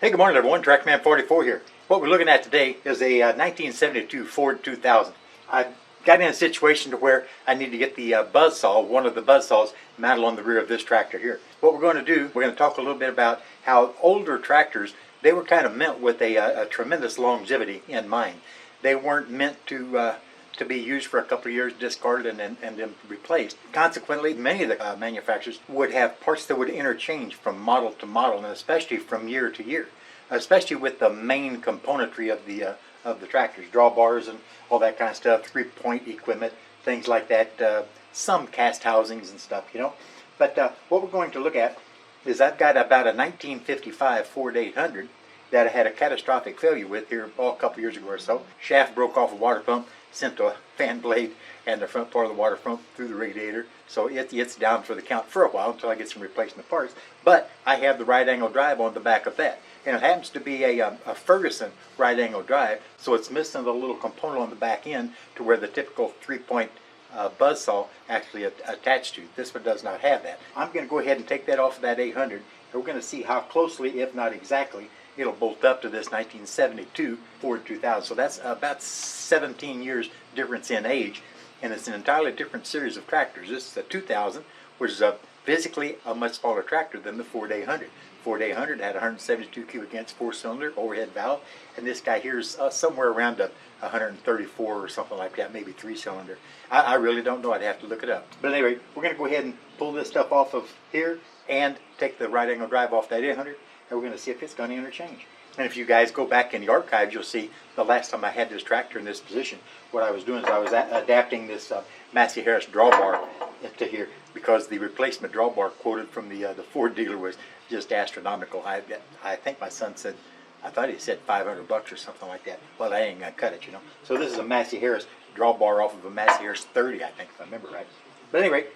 Hey, good morning everyone, TrackMan44 here. What we're looking at today is a 1972 Ford 2000. I got in a situation to where I need to get the buzzsaw, one of the buzzsaws, mounted on the rear of this tractor here. What we're going to do, we're going to talk a little bit about how older tractors, they were kind of meant with a tremendous longevity in mind. They weren't meant to be used for a couple of years, discarded, and then replaced. Consequently, many of the manufacturers would have parts that would interchange from model to model, and especially from year to year, especially with the main componentry of the tractors, drawbars and all that kind of stuff, three-point equipment, things like that, some cast housings and stuff, you know. But what we're going to look at is I've got about a 1955 Ford 800 that I had a catastrophic failure with here a couple years ago or so. Shaft broke off a water pump, sent a fan blade and the front part of the water pump through the radiator, so it's down for the count for a while until I get some replacement parts. But I have the right angle drive on the back of that, and it happens to be a Ferguson right angle drive, so it's missing the little component on the back end to where the typical three-point buzzsaw actually attached to. This one does not have that. I'm going to go ahead and take that off of that 800, and we're going to see how closely, if not exactly, it'll bolt up to this 1972 Ford 2000. So that's about 17 years difference in age, and it's an entirely different series of tractors. This is a 2000, which is physically a much smaller tractor than the Ford 800. Ford 800 had 172 cubic inch four-cylinder overhead valve, and this guy here is somewhere around 134 or something like that, maybe three-cylinder. I really don't know. I'd have to look it up. But anyway, we're going to go ahead and pull this stuff off of here and take the right angle drive off that 800. And we're going to see if it's going to interchange. And if you guys go back in the archives, you'll see the last time I had this tractor in this position, what I was doing is I was adapting this Massey Harris drawbar to here, because the replacement drawbar quoted from the Ford dealer was just astronomical. I think my son said, I thought he said $500 or something like that. Well, I ain't going to cut it, you know. So this is a Massey Harris drawbar off of a Massey Harris 30, I think, if I remember right. But anyway,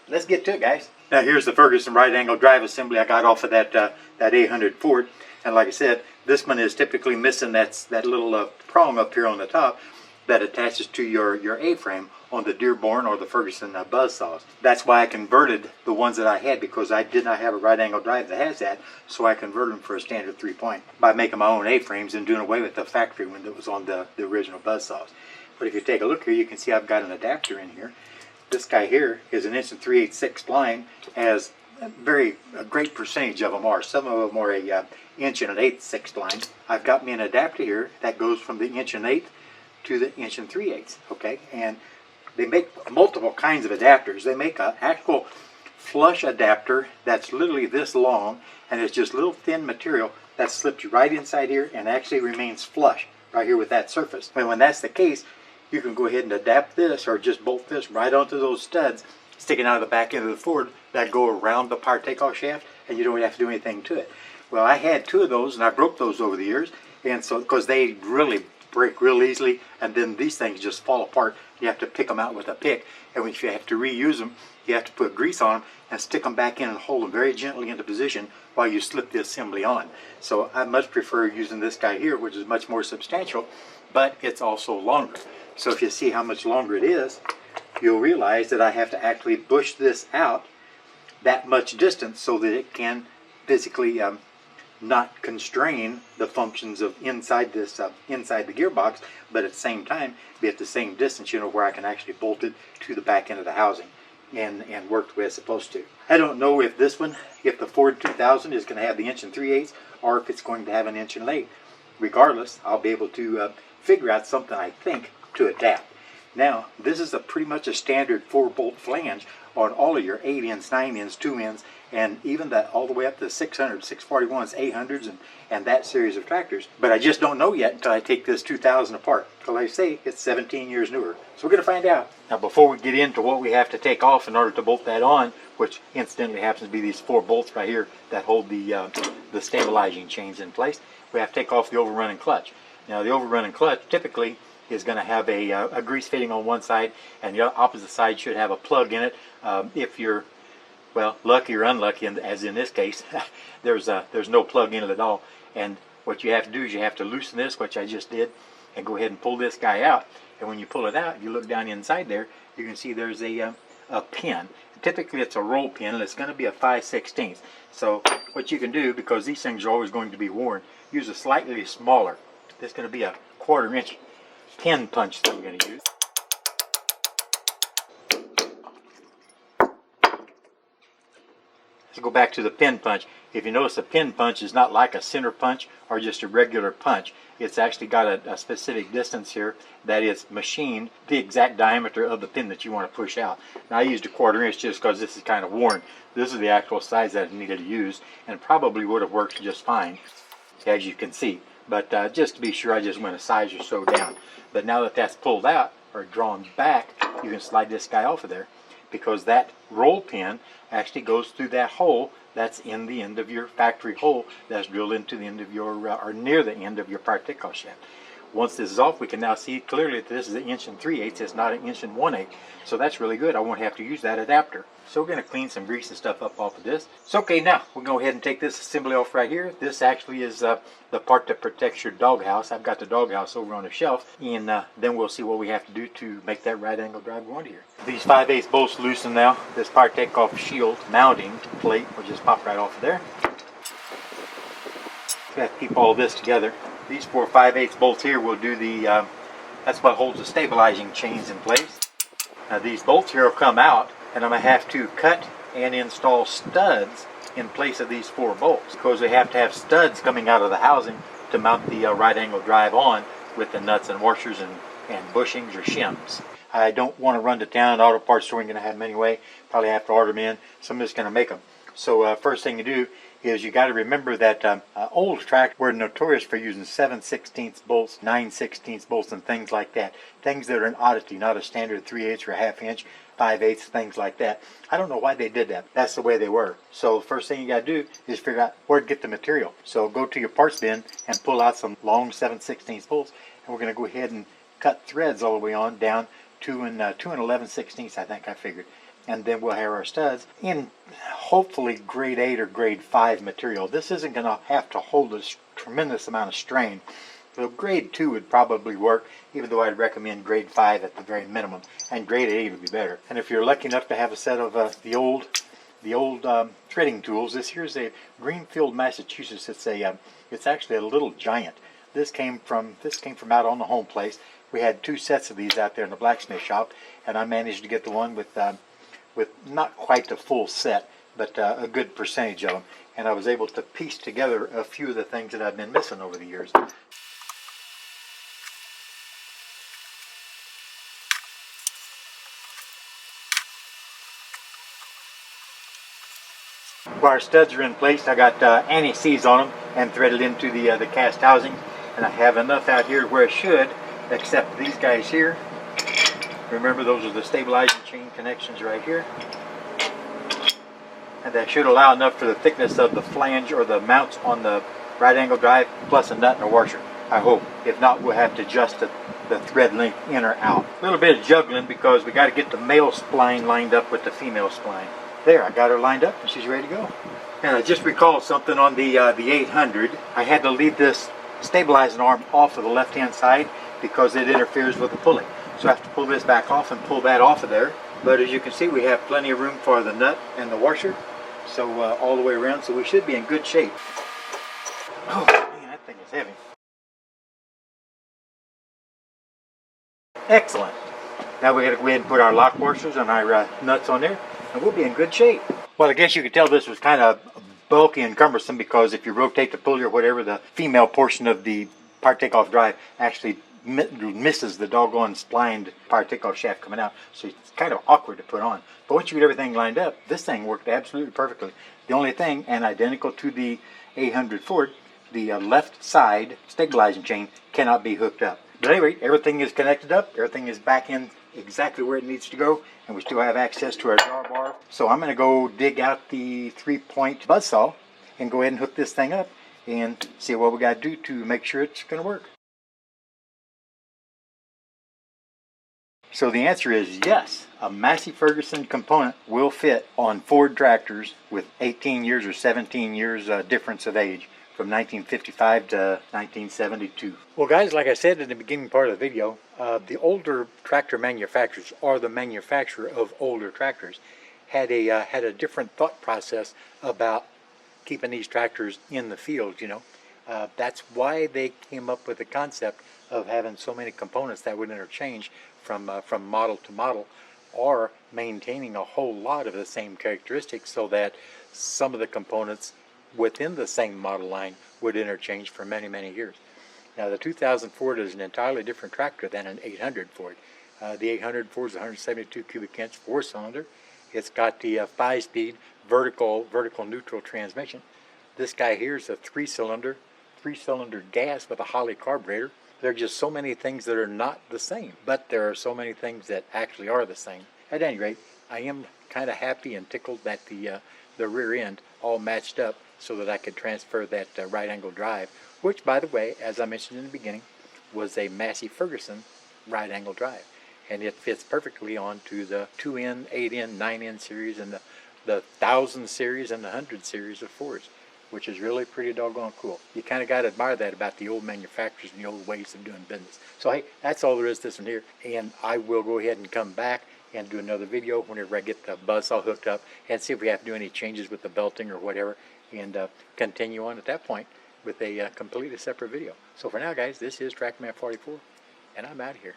let's get to it, guys. Now here's the Ferguson right angle drive assembly I got off of that 800 Ford, and like I said, this one is typically missing that little prong up here on the top that attaches to your A-frame on the Dearborn or the Ferguson buzzsaws. That's why I converted the ones that I had, because I did not have a right angle drive that has that, so I converted them for a standard 3-point by making my own A-frames and doing away with the factory one that was on the original buzzsaws. But if you take a look here, you can see I've got an adapter in here. This guy here is an 1 3/8 spline, as a great percentage of them are. Some of them are a 1 1/8 spline. I've got me an adapter here that goes from the 1 1/8 to the 1 3/8. Okay, and they make multiple kinds of adapters. They make an actual flush adapter that's literally this long, and it's just little thin material that slips right inside here and actually remains flush right here with that surface. And when that's the case, you can go ahead and adapt this or just bolt this right onto those studs sticking out of the back end of the Ford that go around the power takeoff shaft, and you don't have to do anything to it. Well, I had 2 of those, and I broke those over the years, and so because they really break real easily, and then these things just fall apart. You have to pick them out with a pick, and if you have to reuse them, you have to put grease on them and stick them back in and hold them very gently into position while you slip the assembly on. So I much prefer using this guy here, which is much more substantial, but it's also longer. So if you see how much longer it is, you'll realize that I have to actually push this out that much distance so that it can physically not constrain the functions of inside this inside the gearbox, but at the same time be at the same distance, you know, where I can actually bolt it to the back end of the housing and work the way it's supposed to. I don't know if this one, if the Ford 2000 is going to have the 1 3/8 or if it's going to have an 1 1/8. Regardless, I'll be able to figure out something, I think, to adapt. Now, this is pretty much a standard 4-bolt flange on all of your 8-ins, 9-ins, 2-ins, and even all the way up to 600, 641s, 800s, and that series of tractors. But I just don't know yet until I take this 2000 apart. Because like I say, it's 17 years newer. So we're going to find out. Now, before we get into what we have to take off in order to bolt that on, which incidentally happens to be these 4 bolts right here that hold the stabilizing chains in place, we have to take off the overrunning clutch. Now, the overrunning clutch typically is going to have a grease fitting on one side, and the opposite side should have a plug in it. If you're, well, lucky or unlucky, as in this case, there's no plug in it at all. And what you have to do is you have to loosen this, which I just did, and go ahead and pull this guy out. And when you pull it out, you look down inside there, you can see there's a pin. typically it's a roll pin, and it's going to be a 5/16. So what you can do, because these things are always going to be worn, use a slightly smaller. This is going to be a 1/4 inch pin punch that we're going to use. Let's go back to the pin punch. If you notice, a pin punch is not like a center punch or just a regular punch. It's actually got a specific distance here that is machined the exact diameter of the pin that you want to push out. Now I used a 1/4 inch just because this is kind of worn. This is the actual size that I needed to use, and probably would have worked just fine, as you can see. But just to be sure, I just went a size or so down. But now that that's pulled out or drawn back, you can slide this guy off of there, because that roll pin actually goes through that hole that's in the end of your factory hole that's drilled into the end of your, or near the end of your part takeoff shaft. Once this is off, we can now see clearly that this is 1 3/8 inches. It's not 1 1/8 inches. So that's really good. I won't have to use that adapter. So we're going to clean some grease and stuff up off of this. So okay, now we'll go ahead and take this assembly off right here. This actually is the part that protects your doghouse. I've got the doghouse over on the shelf, and then we'll see what we have to do to make that right angle drive go into here. These 5/8 bolts loosen now. This part takeoff shield mounting plate will just pop right off of there. We have to keep all this together. These 4 5/8 bolts here will do the, that's what holds the stabilizing chains in place. Now these bolts here will come out, and I'm going to have to cut and install studs in place of these 4 bolts, because we have to have studs coming out of the housing to mount the right angle drive on with the nuts and washers and bushings or shims. I don't want to run to town. Auto parts store ain't going to have them anyway. Probably have to order them in, so I'm just going to make them. So first thing you do is you got to remember that old tractors were notorious for using 7/16 bolts, 9/16 bolts, and things like that. Things that are an oddity, not a standard 3/8 or a 1/2 inch, 5/8, things like that. I don't know why they did that. That's the way they were. So the first thing you got to do is figure out where to get the material. So go to your parts bin and pull out some long 7/16 bolts, and we're going to go ahead and cut threads all the way on down 2 and 11/16, I think I figured. And then we'll have our studs in hopefully grade 8 or grade 5 material. This isn't going to have to hold a tremendous amount of strain. So grade 2 would probably work, even though I'd recommend grade 5 at the very minimum. And grade 8 would be better. And if you're lucky enough to have a set of the old threading tools, this here's a Greenfield, Massachusetts. It's actually a little giant. This came from out on the home place. We had 2 sets of these out there in the blacksmith shop, and I managed to get the one with not quite the full set, but a good percentage of them. And I was able to piece together a few of the things that I've been missing over the years. While our studs are in place, I got anti-seize on them and threaded into the cast housing. And I have enough out here where it should, except these guys here. Remember, those are the stabilizing chain connections right here. And that should allow enough for the thickness of the flange or the mounts on the right angle drive, plus a nut and a washer, I hope. If not, we'll have to adjust the thread length in or out. A little bit of juggling, because we got to get the male spline lined up with the female spline. There, I got her lined up and she's ready to go. And I just recalled something on the 800. I had to leave this stabilizing arm off of the left hand side because it interferes with the pulley. So I have to pull this back off and pull that off of there. But as you can see, we have plenty of room for the nut and the washer. So all the way around, so we should be in good shape. Oh man, that thing is heavy. Excellent. Now we got to go ahead and put our lock washers and our nuts on there, and we'll be in good shape. Well, I guess you could tell this was kind of bulky and cumbersome, because if you rotate the pulley or whatever, the female portion of the part takeoff drive actually misses the doggone splined part takeoff shaft coming out, so it's kind of awkward to put on. But once you get everything lined up, this thing worked absolutely perfectly. The only thing, and identical to the 800 Ford, the left side stabilizing chain cannot be hooked up. But anyway, everything is connected up, everything is back in exactly where it needs to go, and we still have access to our draw bar. So I'm going to go dig out the 3-point buzzsaw and go ahead and hook this thing up and see what we got to do to make sure it's going to work. So the answer is yes, a Massey Ferguson component will fit on Ford tractors with 18 years or 17 years difference of age, from 1955 to 1972. Well guys, like I said in the beginning part of the video, the older tractor manufacturers, or the manufacturer of older tractors, had a different thought process about keeping these tractors in the field. That's why they came up with the concept of having so many components that would interchange from model to model, or maintaining a whole lot of the same characteristics so that some of the components within the same model line would interchange for many, many years. Now, the 2000 Ford is an entirely different tractor than an 800 Ford. The 800 Ford is a 172 cubic inch four-cylinder. It's got the 5-speed vertical neutral transmission. This guy here is a three-cylinder gas with a Holley carburetor. There are just so many things that are not the same, but there are so many things that actually are the same. At any rate, I am kind of happy and tickled that the rear end all matched up so that I could transfer that right angle drive, which, by the way, as I mentioned in the beginning, was a Massey Ferguson right angle drive. And it fits perfectly onto the 2N, 8N, 9N series and the 1000 series and the 100 series of Fords, which is really pretty doggone cool. You kind of got to admire that about the old manufacturers and the old ways of doing business. So hey, that's all there is to this one here, and I will go ahead and come back and do another video whenever I get the buzzsaw hooked up and see if we have to do any changes with the belting or whatever, and continue on at that point with a completely separate video. So for now, guys, this is TractorMan 44, and I'm out of here.